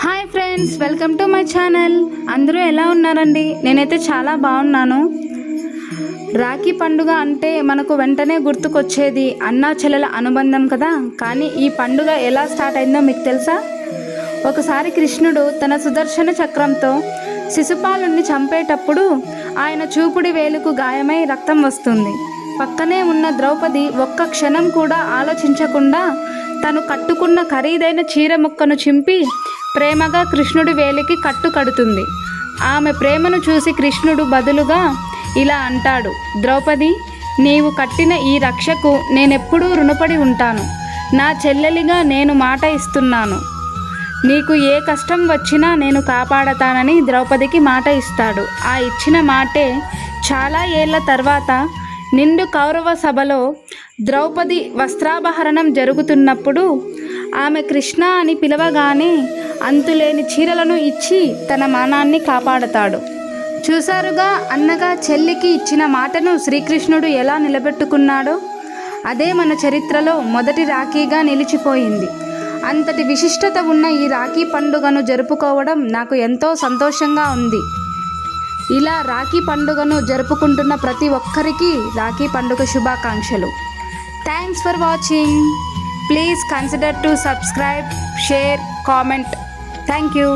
Hi friends, welcome to my channel. అందరూ ఎలా ఉన్నారండి? నేనైతే చాలా బాగున్నాను. రాఖీ పండుగ అంటే మనకు వెంటనే గుర్తుకొచ్చేది అన్నా చెల్లెల అనుబంధం కదా. కానీ ఈ పండుగ ఎలా స్టార్ట్ అయిందో మీకు తెలుసా? ఒకసారి కృష్ణుడు తన సుదర్శన చక్రంతో శిశుపాలుని చంపేటప్పుడు ఆయన చూపుడి వేలుకు గాయమై రక్తం వస్తుంది. పక్కనే ఉన్న ద్రౌపది ఒక్క క్షణం కూడా ఆలోచించకుండా తను కట్టుకున్న ఖరీదైన చీర ముక్కను చింపి ప్రేమగా కృష్ణుడి వేలికి కట్టు కడుతుంది. ఆమె ప్రేమను చూసి కృష్ణుడు బదులుగా ఇలా అంటాడు, ద్రౌపది, నీవు కట్టిన ఈ రక్షకు నేనెప్పుడూ రుణపడి ఉంటాను. నా చెల్లెలిగా నేను మాట ఇస్తున్నాను. నీకు ఏ కష్టం వచ్చినా నేను కాపాడతానని ద్రౌపదికి మాట ఇస్తాడు. ఆ ఇచ్చిన మాటే చాలా ఏళ్ల తర్వాత నిండు కౌరవ సభలో ద్రౌపది వస్త్రాపహరణం జరుగుతున్నప్పుడు ఆమె కృష్ణ అని పిలవగానే అంతులేని చీరలను ఇచ్చి తన మానాన్ని కాపాడతాడు. చూసారుగా, అన్నగా చెల్లికి ఇచ్చిన మాటను శ్రీకృష్ణుడు ఎలా నిలబెట్టుకున్నాడో. అదే మన చరిత్రలో మొదటి రాఖీగా నిలిచిపోయింది. అంతటి విశిష్టత ఉన్న ఈ రాఖీ పండుగను జరుపుకోవడం నాకు ఎంతో సంతోషంగా ఉంది. ఇలా రాఖీ పండుగను జరుపుకుంటున్న ప్రతి ఒక్కరికి రాఖీ పండుగ శుభాకాంక్షలు. Thanks for watching. Please consider to subscribe, share, comment. Thank you.